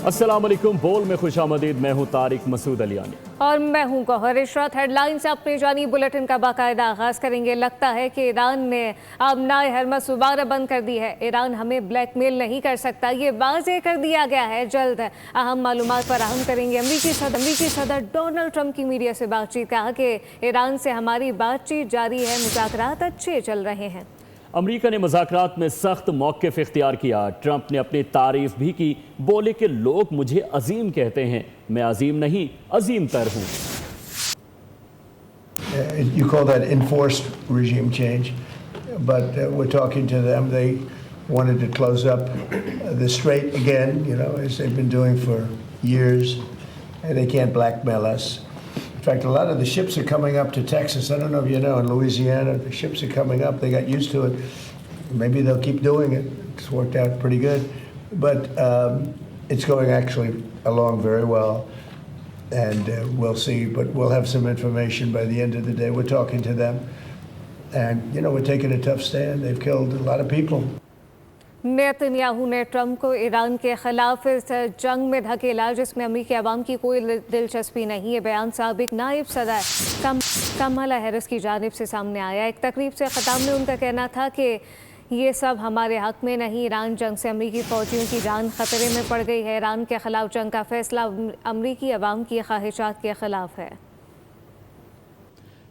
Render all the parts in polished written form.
अस्सलाम वालेकुम। बोल में खुश आमदीद। मैं हूँ तारिक मसूद अलियानी और मैं हूँ गौहर इशरत। हेडलाइन से अपनी जानी बुलेटिन का बाकायदा आगाज़ करेंगे। लगता है कि ईरान ने आबनाए हरमस दोबारा बंद कर दी है। ईरान हमें ब्लैकमेल नहीं कर सकता, ये वाज़ेह कर दिया गया है। जल्द अहम मालूमात फराहम करेंगे। अमरीकी सदर डोनाल्ड ट्रंप की मीडिया से बातचीत, कहा कि ईरान से हमारी बातचीत जारी है, मुज़ाकरात अच्छे चल रहे हैं। अमरीका ने मुज़ाकरात में सख्त मौक़िफ़ इख्तियार किया। ट्रंप ने अपनी तारीफ़ भी की, बोले कि लोग मुझे अजीम कहते हैं, मैं अजीम नहीं अजीम तर हूँ। You call that enforced regime change, but we're talking to them. They wanted to close up the strait again, as they've been doing for years, and they can't blackmail us. In fact, a lot of the ships are coming up to Texas. I don't know if you know, in Louisiana, the ships are coming up. They got used to it. Maybe they'll keep doing it. It's worked out pretty good. But it's going actually along very well. And we'll see. But we'll have some information by the end of the day. We're talking to them. And, we're taking a tough stand. They've killed a lot of people. Netanyahu ने Trump को Iran के खिलाफ इस जंग में धकेला जिसमें अमरीकी अवाम की कोई दिलचस्पी नहीं है। बयान साबिक नायब सदर कमला हैरिस की जानिब से सामने आया। एक तकरीब से ख़िताब में उनका कहना था कि ये सब हमारे हक़ में नहीं। ईरान जंग से अमरीकी फ़ौजियों की जान ख़तरे में पड़ गई है। ईरान के ख़िलाफ़ जंग का फ़ैसला अमरीकी अवाम की ख्वाहिशात के ख़िलाफ़ है।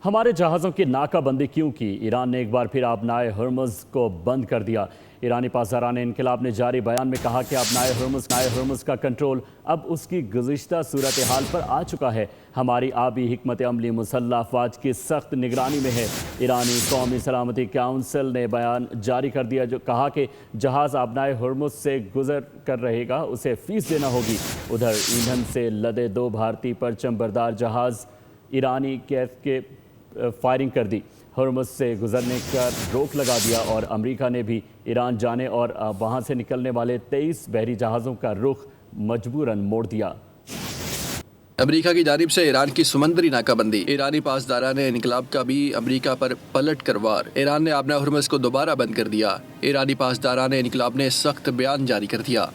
हमारे जहाज़ों की नाकाबंदी क्यों की? ईरान ने एक बार फिर आबनाए हरमुज़ को बंद कर दिया। ईरानी पासदारान इनकलाब ने जारी बयान में कहा कि आबनाए हरमुज़ का कंट्रोल अब उसकी गुज़िश्ता सूरत हाल पर आ चुका है। हमारी आबी हिकमत अमली मुसल्लह अफ़वाज की सख्त निगरानी में है। ईरानी कौमी सलामती काउंसिल ने बयान जारी कर दिया, जो कहा कि जहाज़ आबनाए हरमुज़ से गुजर कर रहेगा उसे फ़ीस देना होगी। उधर ईंधन से लदे 2 भारतीय परचम बरदार जहाज़ ईरानी कैफ के फायरिंग कर दी, हरमुज़ से गुजरने का रोक लगा दिया और अमेरिका ने भी ईरान जाने और वहां से निकलने वाले 23 बहरी जहाज़ों का रुख मजबूरन मोड़ दिया। अमेरिका की जानिब से ईरान की समंदरी नाकाबंदी। ईरानी पासदारान इनकलाब का भी अमेरिका पर पलट कर वार। ईरान ने आबना हरमुज़ को दोबारा बंद कर दिया। ईरानी पासदारान इनकलाब ने सख्त बयान जारी कर दिया।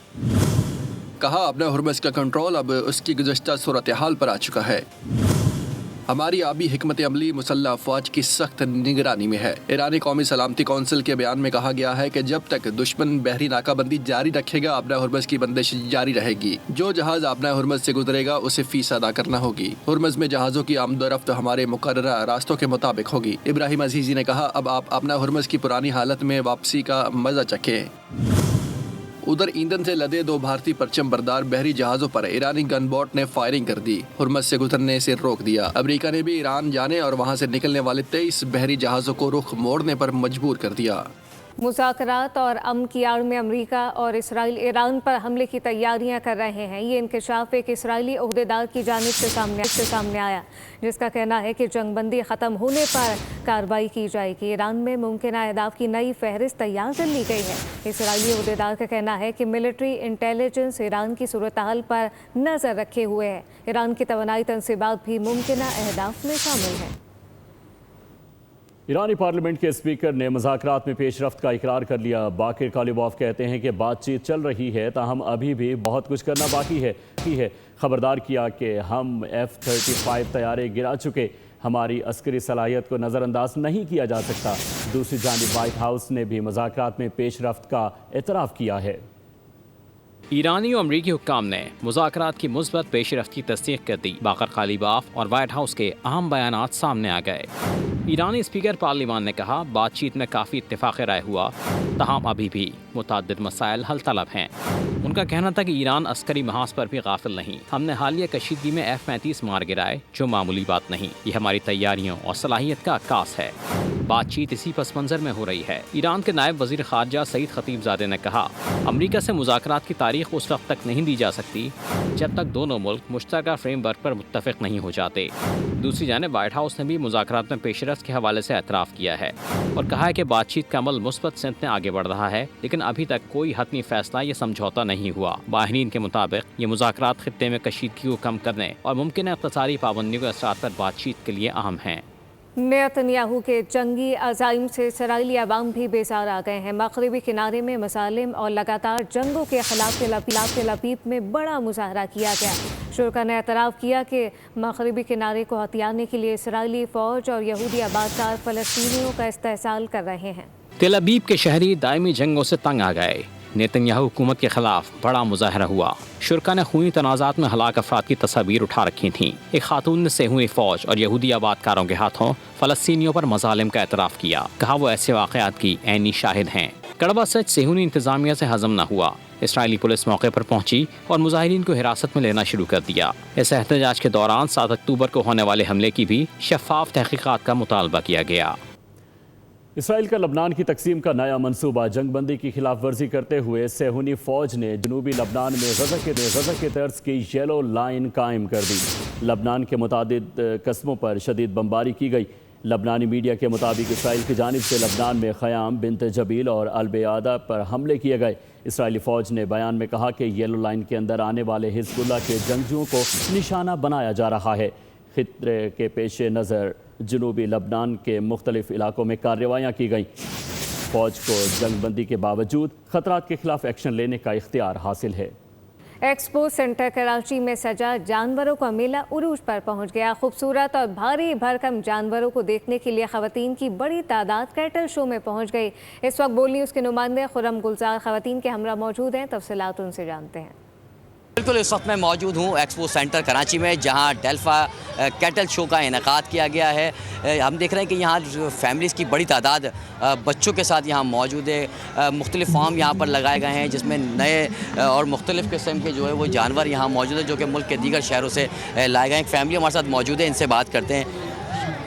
कहा, आबना हरमुज़ का कंट्रोल अब उसकी गुज़श्ता सूरत हाल पर आ चुका है। हमारी आबी हिकमत अमली मुसल्लह अफवाज की सख्त निगरानी में है। ईरानी कौमी सलामती कौंसिल के बयान में कहा गया है कि जब तक दुश्मन बहरी नाकाबंदी जारी रखेगा, आबना हरमुज़ की बंदिश जारी रहेगी। जो जहाज आबना हरमुज़ से गुजरेगा उसे फीस अदा करना होगी। हरमुज़ में जहाज़ों की आमदोरफ्त हमारे मुकर्ररा रास्तों के मुताबिक होगी। इब्राहिम अजीज़ी ने कहा, अब आप आबना हरमुज़ की पुरानी हालत में वापसी का मजा चखें। उधर ईंधन से लदे 2 भारतीय परचम बरदार बहरी जहाज़ों पर ईरानी गनबोट ने फायरिंग कर दी, हरमुज़ से गुजरने से रोक दिया। अमेरिका ने भी ईरान जाने और वहां से निकलने वाले 23 बहरी जहाज़ों को रुख मोड़ने पर मजबूर कर दिया। मुज़ाकरात और अमन की आड़ में अमेरिका और इसराइल ईरान पर हमले की तैयारियां कर रहे हैं। ये इंकशाफ एक इसराइली ओहदेदार की जानिब से सामने आया, जिसका कहना है कि जंगबंदी ख़त्म होने पर कार्रवाई की जाएगी। ईरान में मुमकिन अहदाफ की नई फहरिस्त तैयार कर ली गई है। इसराइली ओहदेदार का कहना है कि मिलिट्री इंटेलिजेंस ईरान की सूरत हाल पर नज़र रखे हुए है। ईरान की तवानाई तनसीबात भी मुमकिन अहदाफ में शामिल है। ईरानी पार्लियामेंट के स्पीकर ने मुज़ाकरात में पेशरफ्त का इकरार कर लिया। बाकिर कालिबॉफ कहते हैं कि बातचीत चल रही है, ताहम अभी भी बहुत कुछ करना बाकी है। खबरदार किया कि हम F-35 तैयारे गिरा चुके, हमारी अस्करी सलाहियत को नज़रअंदाज नहीं किया जा सकता। दूसरी जानिब वाइट हाउस ने भी मुज़ाकरात में पेशरफ्त का एतराफ़ किया है। ईरानी और अमरीकी हुक्काम ने मुज़ाकरात की मुस्बत पेशरफ्त की तस्दीक कर दी। बाकर कालिबाफ और वाइट हाउस के अहम बयानात सामने आ गए। ईरानी स्पीकर पार्लियामान ने कहा, बातचीत में काफ़ी इत्तेफाक राय हुआ, तहम अभी भी मुतअद्दिद मसाइल हल तलब हैं। उनका कहना था कि ईरान अस्करी महाज पर भी गाफिल नहीं। हमने हालिया कशीदगी में F-35 मार गिराए, जो मामूली बात नहीं। ये हमारी तैयारियों और सलाहियत का अक्कास है। बातचीत इसी पस मंज़र में हो रही है। ईरान के नायब वज़ीर ख़ारजा सईद खतीबज़ादे ने कहा, अमरीका से मुज़ाकरात की तारीख उस वक्त तक नहीं दी जा सकती जब तक दोनों मुल्क मुश्तरका फ्रेमवर्क पर मुत्तफ़िक़ नहीं हो जाते। दूसरी जानिब वाइट हाउस ने भी मुज़ाकरात में पेशरफ्त के हवाले से एतराफ़ किया है और कहा है कि बातचीत का अमल मुस्बत सिमत में आगे बढ़ रहा है, लेकिन अभी तक कोई हतमी फैसला या समझौता नहीं हुआ। माहिरीन के मुताबिक ये मुज़ाकरात खित्ते में कशीदगी को कम करने और मुमकिन इक़्तिसादी पाबंदियों के असरात पर बातचीत के लिए अहम हैं। नेतन्याहू के जंगी अज़ाइम से इसराइली अवाम भी बेजार आ गए हैं। मगरबी किनारे में मसालिम और लगातार जंगों के खिलाफ तेल अवीव में बड़ा मुजाहरा किया गया। शुरा ने एतराफ़ किया कि मगरबी किनारे को हथियाने के लिए इसराइली फ़ौज और यहूदी आबादकार फ़लस्तीनियों का इस्तेहसाल कर रहे हैं। तेल अवीव के शहरी दायमी जंगों से तंग आ गए। नेतन्याहू हुकूमत के खिलाफ बड़ा मुजाहरा हुआ। शुरा ने खूनी तनाज़ात में हलाक अफराद की तस्वीर उठा रखी थीं। एक खातून ने सेहूनी फ़ौज और यहूदी आबादकारों के हाथों फ़लस्तीनियों पर मज़ालिम का एतराफ़ किया। कहा वो ऐसे वाक़यात की ऐनी शाहिद हैं। कड़वा सच सेहूनी इंतज़ामिया से हज़म न हुआ। इसराइली पुलिस मौके पर पहुंची और मुजाहिरीन को हिरासत में लेना शुरू कर दिया। इस एहतजाज के दौरान 7 अक्टूबर को होने वाले हमले की भी शफाफ तहक़ीक़ात का मुतालबा किया गया। इसराइल का लबनान की तकसीम का नया मंसूबा जंगबंदी की खिलाफ वर्जी करते हुए सेहूनी फ़ौज ने जनूबी लबनान में गज़ा के तर्ज की येलो लाइन कायम कर दी। लबनान के मुतादिद कस्मों पर शदीद बमबारी की गई। लबनानी मीडिया के मुताबिक इसराइल की जानिब से लबनान में ख़याम, बिन्त जबील और अलबयादा पर हमले किए गए। इसराइली फ़ौज ने बयान में कहा कि येलो लाइन के अंदर आने वाले हिज़्बुल्लाह के जंगजुओं को निशाना बनाया जा रहा है। खतरे के पेश नज़र जनूबी लबनान के मुख्तलिफ इलाकों में कार्रवाइयाँ की गईं। फ़ौज को जंगबंदी के बावजूद ख़तरात के खिलाफ एक्शन लेने का इख्तियार हासिल है। एक्सपो सेंटर कराची में सजा जानवरों का मेला उरूज पर पहुंच गया। खूबसूरत और भारी भरकम जानवरों को देखने के लिए ख़वातीन की बड़ी तादाद कैटल शो में पहुंच गई। इस वक्त बोल न्यूज़ के नुमाइंदे खुरम गुलजार ख़वातीन के हमरा मौजूद हैं। तफसीलात उनसे जानते हैं। बिल्कुल, इस वक्त मैं मौजूद हूँ एक्सपो सेंटर कराची में, जहाँ डेल्फा कैटल शो का इनेकाद किया गया है। हम देख रहे हैं कि यहाँ फैमिलीज़ की बड़ी तादाद बच्चों के साथ यहाँ मौजूद है। मुख्तलिफ फार्म यहाँ पर लगाए गए हैं जिसमें नए और मुख्तलिफ़ किस्म के जो है वो जानवर यहाँ मौजूद है, जो कि मुल्क के दीगर शहरों से लाए गए हैं। एक फैमिली हमारे साथ मौजूद है, इनसे बात करते हैं।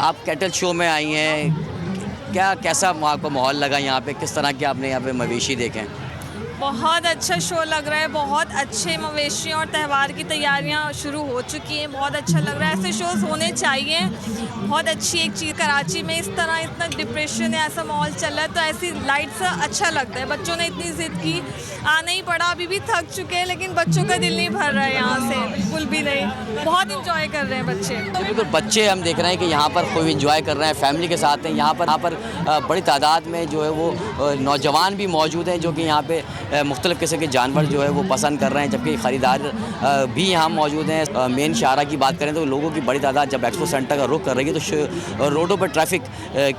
आप कैटल शो में आई हैं, कैसा आपको माहौल लगा यहाँ पे? किस तरह के आपने यहाँ पे मवेशी देखे? बहुत अच्छा शो लग रहा है। बहुत अच्छे मवेशियों और त्यौहार की तैयारियां शुरू हो चुकी हैं। बहुत अच्छा लग रहा है। ऐसे शोज़ होने चाहिए। बहुत अच्छी एक चीज़, कराची में इस तरह इतना डिप्रेशन है, ऐसा माहौल चल रहा है, तो ऐसी लाइट से अच्छा लगता है। बच्चों ने इतनी ज़िद की, आना ही पड़ा। अभी भी थक चुके हैं, लेकिन बच्चों का दिल नहीं भर रहा है यहाँ से, बिल्कुल भी नहीं। बहुत इंजॉय कर रहे हैं बच्चे। बिल्कुल, बच्चे हम देख रहे हैं कि यहाँ पर खूब इंजॉय कर रहे हैं, फैमिली के साथ हैं। यहाँ पर बड़ी तादाद में जो है वो नौजवान भी मौजूद हैं, जो कि यहाँ पे मुख्तलिफ़ किस्म के जानवर जो है वो पसंद कर रहे हैं, जबकि ख़रीदार भी यहाँ मौजूद हैं। मेन शाहरा की बात करें तो लोगों की बड़ी तादाद जब एक्सपो सेंटर का रुख कर रही है, तो रोडों पर ट्रैफिक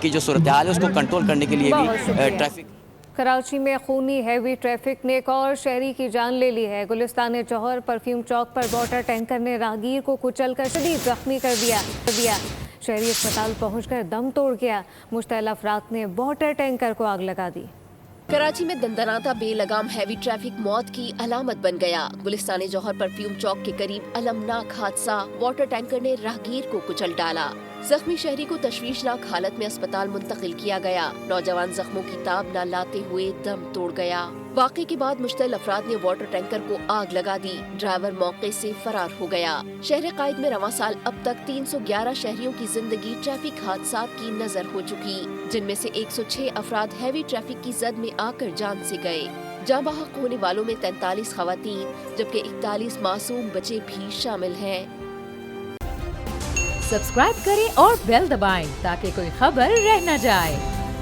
की जो सूरत हाल है उसको कंट्रोल करने के लिए भी ट्रैफिक। कराची में खूनी हैवी ट्रैफिक ने एक और शहरी की जान ले ली है। गुलिस्तान जौहर परफ्यूम चौक पर वाटर टैंकर ने राहगीर को कुचलकर शदीद जख्मी कर दिया। शहरी अस्पताल पहुंचकर दम तोड़ गया। मुश्तइल अफराद ने वाटर टैंकर को आग लगा दी। कराची में दंदनाता बेलगाम हैवी ट्रैफिक मौत की अलामत बन गया। गुलिस्तान जौहर परफ्यूम चौक के करीब अलमनाक हादसा, वाटर टैंकर ने राहगीर को कुचल डाला। जख्मी शहरी को तशवीशनाक हालत में अस्पताल मुंतकिल किया गया। नौजवान जख्मों की ताब न लाते हुए दम तोड़ गया। वाक़े के बाद मुश्तइल अफराद ने वाटर टैंकर को आग लगा दी। ड्राइवर मौके से फरार हो गया। शहर कायद में रवां साल अब तक 311 शहरियों की जिंदगी ट्रैफिक हादसात की नजर हो चुकी, जिनमें से 106 अफराद हैवी ट्रैफिक की जद में आकर जान से गए। जाँ बहक होने वालों में 43 खवातीन, जबकि 41 मासूम बच्चे भी शामिल हैं। सब्सक्राइब करें और बेल दबाएं ताकि कोई खबर रह न जाए।